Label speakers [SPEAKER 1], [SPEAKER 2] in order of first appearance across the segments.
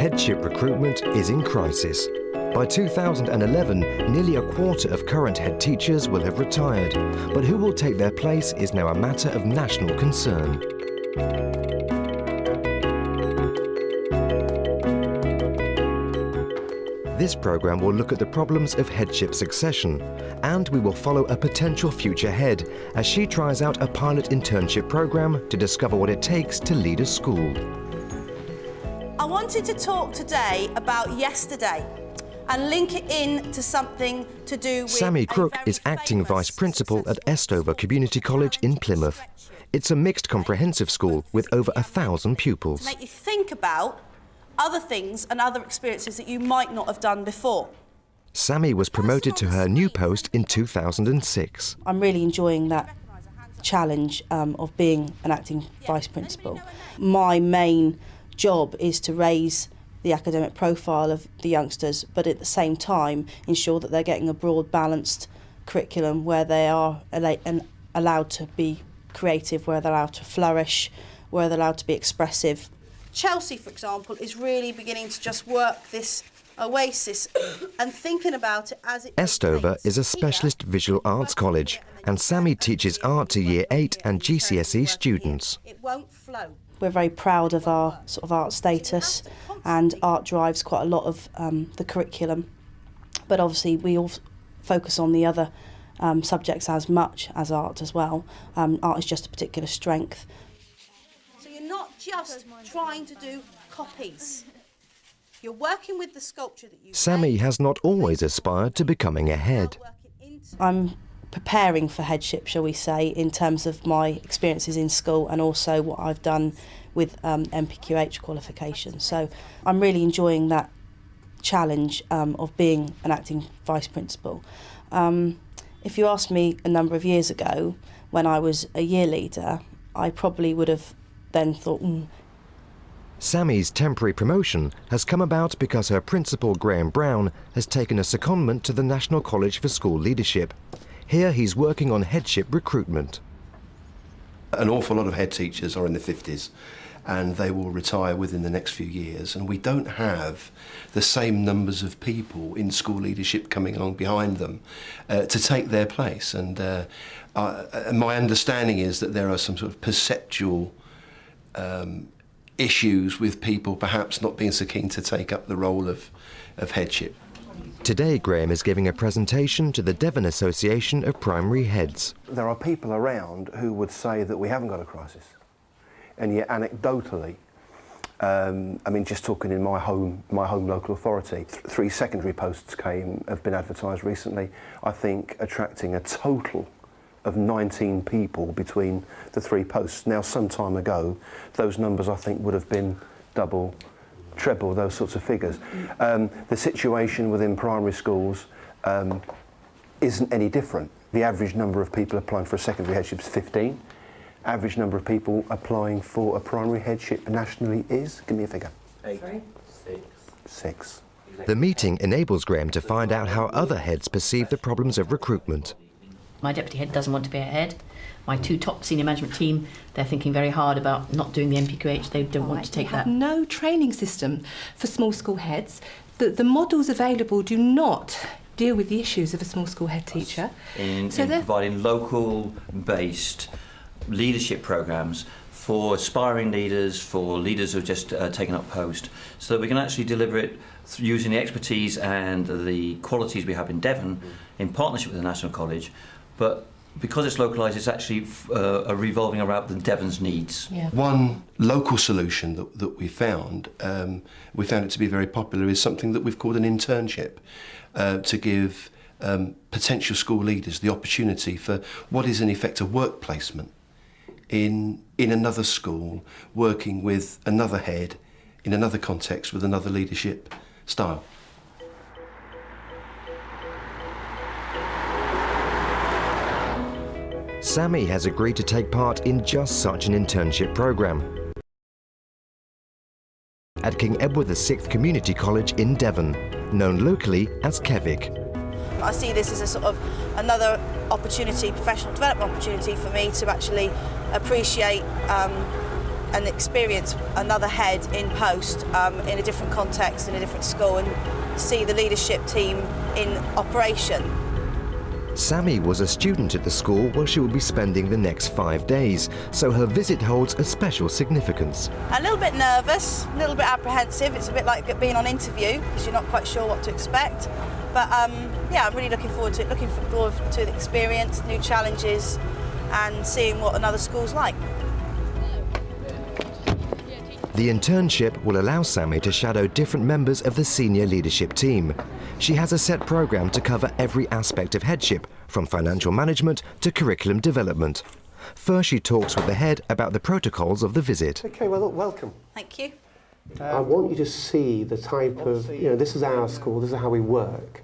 [SPEAKER 1] headship recruitment is in crisis. By 2011, nearly a quarter of current head teachers will have retired, but who will take their place is now a matter of national concern. This programme will look at the problems of headship succession, and we will follow a potential future head as she tries out a pilot internship programme to discover what it takes to lead a school.
[SPEAKER 2] I wanted to talk today about yesterday and link it in to something to do with...
[SPEAKER 1] Sammy Crook is acting vice principal at Estover Community College in Plymouth. It's a mixed comprehensive school with over 1,000 pupils.
[SPEAKER 2] To make you think about other things and other experiences that you might not have done before.
[SPEAKER 1] Sammy was promoted to her new post in 2006.
[SPEAKER 2] I'm really enjoying that challenge of being an acting vice principal. My main job is to raise the academic profile of the youngsters, but at the same time ensure that they're getting a broad, balanced curriculum where they are allowed to be creative, where they're allowed to flourish, where they're allowed to be expressive. Chelsea, for example, is really beginning to just work this oasis and thinking about it as it...
[SPEAKER 1] Estover is a specialist visual arts college, and Sammy teaches art to Year 8 and GCSE students.
[SPEAKER 2] It won't flow. We're very proud of our sort of art status, and art drives quite a lot of the curriculum. But obviously we all focus on the other subjects as much as art as well. Art is just a particular strength. So you're not just trying to do copies. You're working with the sculpture that you...
[SPEAKER 1] Sammy has not always aspired to becoming a head.
[SPEAKER 2] I'm preparing for headship, shall we say, in terms of my experiences in school and also what I've done with MPQH qualifications. So I'm really enjoying that challenge of being an acting vice principal. If you asked me a number of years ago, when I was a year leader, I probably would have then thought...
[SPEAKER 1] Sammy's temporary promotion has come about because her principal, Graham Brown, has taken a secondment to the National College for School Leadership. Here he's working on headship recruitment.
[SPEAKER 3] An awful lot of head teachers are in the 50s and they will retire within the next few years, and we don't have the same numbers of people in school leadership coming along behind them to take their place. And my understanding is that there are some sort of perceptual issues with people perhaps not being so keen to take up the role of headship.
[SPEAKER 1] Today, Graham is giving a presentation to the Devon Association of Primary Heads.
[SPEAKER 3] There are people around who would say that we haven't got a crisis, and yet anecdotally, I mean, just talking in my home local authority, 3 secondary posts have been advertised recently, I think attracting a total of 19 people between the 3 posts. Now, some time ago, those numbers I think would have been double, treble, those sorts of figures. The situation within primary schools isn't any different. The average number of people applying for a secondary headship is 15. Average number of people applying for a primary headship nationally is, give me a figure.
[SPEAKER 4] 8.
[SPEAKER 3] 6.
[SPEAKER 1] The meeting enables Graham to find out how other heads perceive the problems of recruitment.
[SPEAKER 4] My deputy head doesn't want to be a head. My 2 top senior management team, they're thinking very hard about not doing the MPQH. They don't want to take that.
[SPEAKER 5] We have no training system for small school heads. The models available do not deal with the issues of a small school head teacher.
[SPEAKER 6] In providing local-based leadership programmes for aspiring leaders, for leaders who have just taken up post, so that we can actually deliver it using the expertise and the qualities we have in Devon in partnership with the National College. But because it's localised, it's actually revolving around the Devon's needs.
[SPEAKER 5] Yeah.
[SPEAKER 3] One local solution that we found it to be very popular, is something that we've called an internship, to give potential school leaders the opportunity for what is in effect a work placement in another school, working with another head, in another context, with another leadership style.
[SPEAKER 1] Sammy has agreed to take part in just such an internship programme at King Edward VI Community College in Devon, known locally as Kevick.
[SPEAKER 2] I see this as a sort of another opportunity, professional development opportunity for me to actually appreciate and experience another head in post in a different context, in a different school, and see the leadership team in operation.
[SPEAKER 1] Sammy was a student at the school where she will be spending the next 5 days, so her visit holds a special significance.
[SPEAKER 2] A little bit nervous, a little bit apprehensive. It's a bit like being on interview because you're not quite sure what to expect. But yeah, I'm really looking forward to it, looking forward to the experience, new challenges, and seeing what another school's like.
[SPEAKER 1] The internship will allow Sammy to shadow different members of the senior leadership team. She has a set programme to cover every aspect of headship, from financial management to curriculum development. First, she talks with the head about the protocols of the visit.
[SPEAKER 7] Okay, well, look, welcome.
[SPEAKER 2] Thank you.
[SPEAKER 7] I want you to see the type of, this is our school, this is how we work,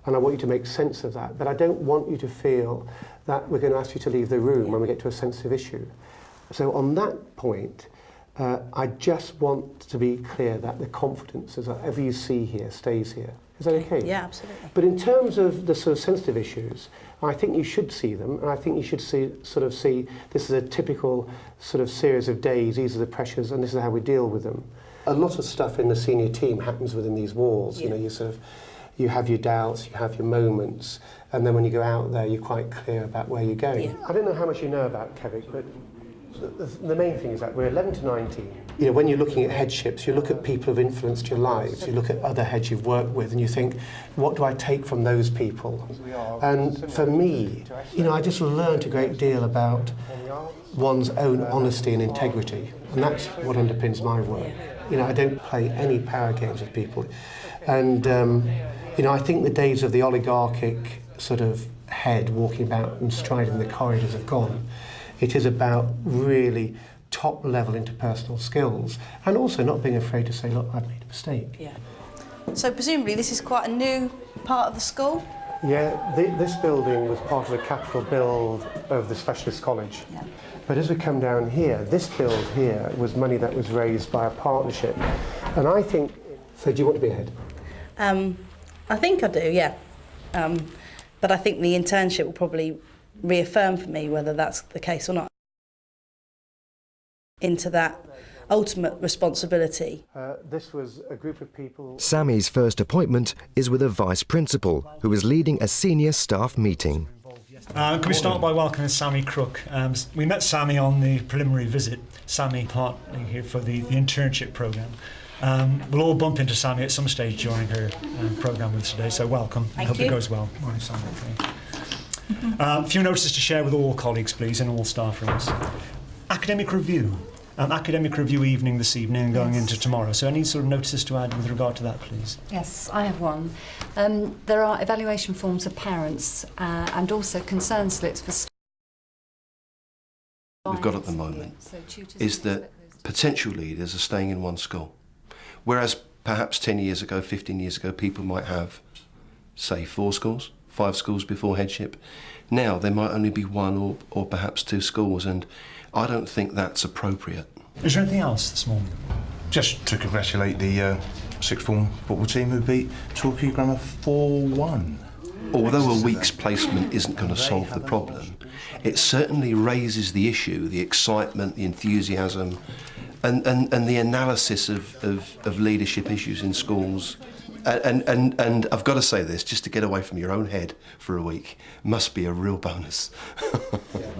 [SPEAKER 7] and I want you to make sense of that. But I don't want you to feel that we're going to ask you to leave the room when we get to a sensitive issue. So on that point, I just want to be clear that the confidence is that whatever you see here stays here. Is that okay?
[SPEAKER 2] Yeah, absolutely.
[SPEAKER 7] But in terms of the sort of sensitive issues, I think you should see them, and I think you should see this is a typical sort of series of days, these are the pressures, and this is how we deal with them. A lot of stuff in the senior team happens within these walls.
[SPEAKER 2] Yeah.
[SPEAKER 7] You have your doubts, you have your moments, and then when you go out there, you're quite clear about where you're going.
[SPEAKER 2] Yeah.
[SPEAKER 7] I don't know how much you know about Kevik, but the main thing is that we're 11 to 19. When you're looking at headships, you look at people who've influenced your lives, you look at other heads you've worked with, and you think, what do I take from those people? And for me, I just learned a great deal about one's own honesty and integrity, and that's what underpins my work. I don't play any power games with people. And, I think the days of the oligarchic sort of head walking about and striding the corridors have gone. It is about really top-level interpersonal skills and also not being afraid to say, look, I've made a mistake.
[SPEAKER 2] Yeah. So presumably this is quite a new part of the school?
[SPEAKER 7] Yeah, this building was part of the capital build of the Specialist College.
[SPEAKER 2] Yeah.
[SPEAKER 7] But as we come down here, this build here was money that was raised by a partnership. And I think... So do you want to be ahead?
[SPEAKER 2] I think I do, yeah. But I think the internship will probably reaffirm for me whether that's the case or not. Into that ultimate responsibility.
[SPEAKER 7] This was a group of people...
[SPEAKER 1] Sammy's first appointment is with a vice principal who is leading a senior staff meeting.
[SPEAKER 8] Can we start by welcoming Sammy Crook? We met Sammy on the preliminary visit. Sammy partly here for the internship programme. We'll all bump into Sammy at some stage during her programme with us today, so welcome. I hope it goes well. Morning, Sammy. A few notices to share with all colleagues, please, in all staff rooms. Academic review. Academic review evening this evening and going into tomorrow. So any sort of notices to add with regard to that, please?
[SPEAKER 9] Yes, I have one. There are evaluation forms for parents and also concern slips for staff.
[SPEAKER 3] We've got at the moment is that potential leaders are staying in one school. Whereas perhaps 10 years ago, 15 years ago, people might have, say, 4 schools, 5 schools before headship. Now there might only be 1 or perhaps 2 schools, and I don't think that's appropriate.
[SPEAKER 8] Is there anything else this morning?
[SPEAKER 10] Just to congratulate the sixth form football team who beat Torquay Grammar 4-1.
[SPEAKER 3] Although a week's placement isn't going to solve the problem, it certainly raises the issue, the excitement, the enthusiasm, and the analysis of leadership issues in schools. And I've got to say this, just to get away from your own head for a week must be a real bonus.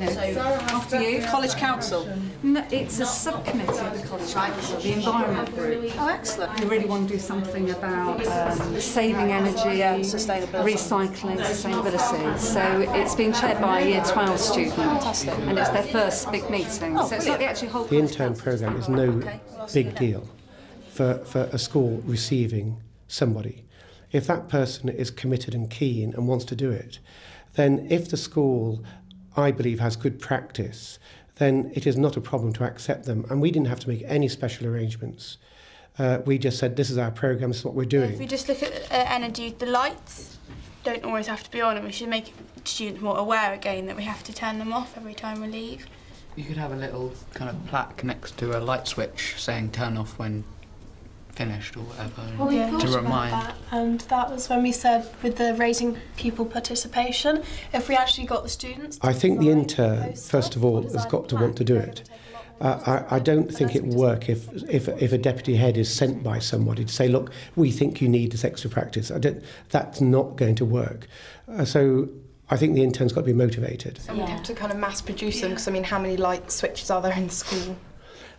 [SPEAKER 9] After you.
[SPEAKER 2] College Council?
[SPEAKER 9] No, it's a subcommittee of the College Council, the Environment Group.
[SPEAKER 2] Oh, excellent.
[SPEAKER 9] We really want to do something about saving energy,
[SPEAKER 2] sustainability.
[SPEAKER 9] Recycling, sustainability. So it's being chaired by a Year 12 student.
[SPEAKER 2] Fantastic.
[SPEAKER 9] And it's their first big meeting. So it's not the actual whole
[SPEAKER 7] The
[SPEAKER 9] College
[SPEAKER 7] intern
[SPEAKER 9] Council.
[SPEAKER 7] programme is no big deal for a school receiving somebody. If that person is committed and keen and wants to do it, then if the school, I believe, has good practice, then it is not a problem to accept them. And we didn't have to make any special arrangements. We just said, this is our programme, this is what we're doing.
[SPEAKER 11] If we just look at energy, the lights don't always have to be on, and we should make students more aware again that we have to turn them off every time we leave.
[SPEAKER 12] You could have a little kind of plaque next to a light switch saying turn off when finished or whatever,
[SPEAKER 11] Well, we
[SPEAKER 12] to remind.
[SPEAKER 11] That, and that was when we said with the raising pupil participation, if we actually got the students...
[SPEAKER 7] I think the intern, first of all, has got to want to do it. I don't think it will work if a deputy head is sent by somebody to say, look, we think you need this extra practice. That's not going to work. So I think the intern's got to be motivated.
[SPEAKER 13] And we'd have to kind of mass produce them, because I mean, how many light switches are there in school?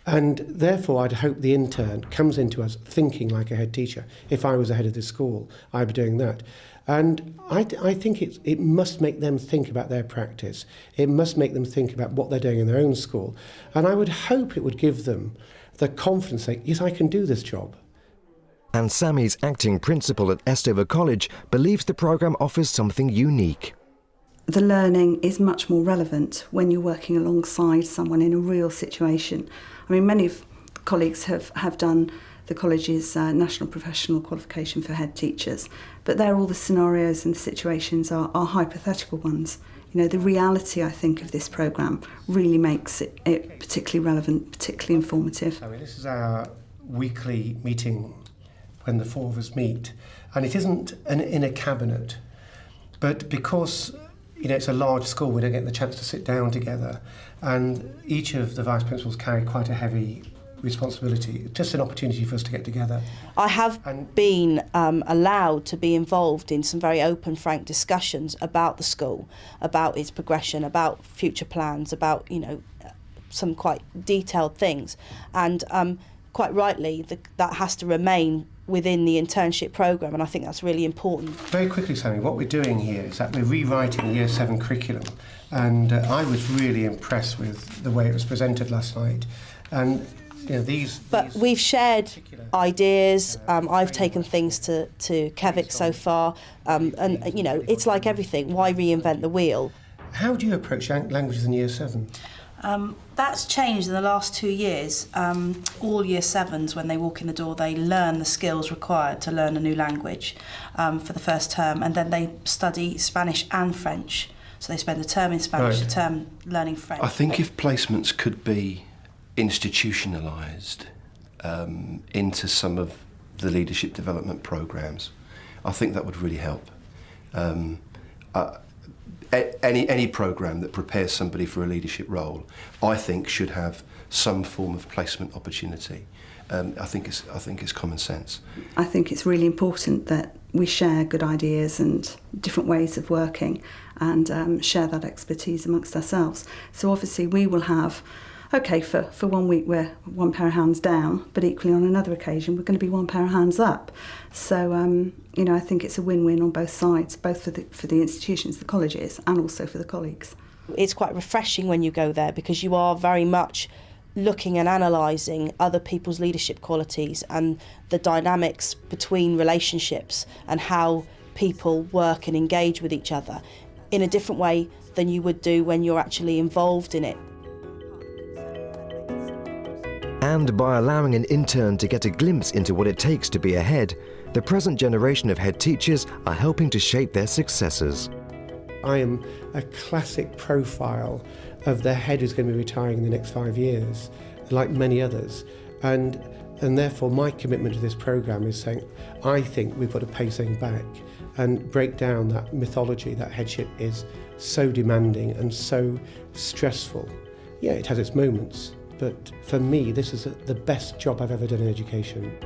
[SPEAKER 7] And therefore, I'd hope the intern comes into us thinking like a head teacher. If I was the head of this school, I'd be doing that. And I think it must make them think about their practice. It must make them think about what they're doing in their own school. And I would hope it would give them the confidence that, yes, I can do this job.
[SPEAKER 1] And Sammy's acting principal at Estover College believes the programme offers something unique.
[SPEAKER 14] The learning is much more relevant when you're working alongside someone in a real situation. I mean, many of the colleagues have done the college's National Professional Qualification for Head Teachers, but there all the scenarios and the situations are hypothetical ones. You know, the reality, I think, of this programme really makes it particularly relevant, particularly informative.
[SPEAKER 7] I mean, this is our weekly meeting when the four of us meet, and it isn't in a cabinet, but because it's a large school, we don't get the chance to sit down together, and each of the vice principals carry quite a heavy responsibility. Just an opportunity for us to get together.
[SPEAKER 2] I have been allowed to be involved in some very open, frank discussions about the school, about its progression, about future plans, about some quite detailed things, and quite rightly that has to remain within the internship programme, and I think that's really important.
[SPEAKER 7] Very quickly, Sammy, what we're doing here is that we're rewriting the Year 7 curriculum, and I was really impressed with the way it was presented last night. And But
[SPEAKER 2] we've shared ideas. I've taken things to Kevik so far, and it's like everything. Why reinvent the wheel?
[SPEAKER 7] How do you approach languages in Year 7?
[SPEAKER 2] That's changed in the last 2 years. All Year 7s, when they walk in the door, they learn the skills required to learn a new language for the first term, and then they study Spanish and French. So they spend a term in Spanish, a term learning French.
[SPEAKER 3] I think if placements could be institutionalised into some of the leadership development programmes, I think that would really help. Any programme that prepares somebody for a leadership role, I think, should have some form of placement opportunity. I think it's common sense.
[SPEAKER 14] I think it's really important that we share good ideas and different ways of working, and share that expertise amongst ourselves. So obviously we will have, for 1 week we're one pair of hands down, but equally on another occasion we're going to be one pair of hands up. So I think it's a win-win on both sides, both for the institutions, the colleges, and also for the colleagues.
[SPEAKER 2] It's quite refreshing when you go there, because you are very much looking and analysing other people's leadership qualities and the dynamics between relationships and how people work and engage with each other in a different way than you would do when you're actually involved in it.
[SPEAKER 1] And by allowing an intern to get a glimpse into what it takes to be a head, the present generation of head teachers are helping to shape their successors.
[SPEAKER 7] I am a classic profile of the head who's going to be retiring in the next 5 years, like many others. And therefore my commitment to this programme is saying, I think we've got to pay something back and break down that mythology that headship is so demanding and so stressful. Yeah, it has its moments, but for me, this is the best job I've ever done in education.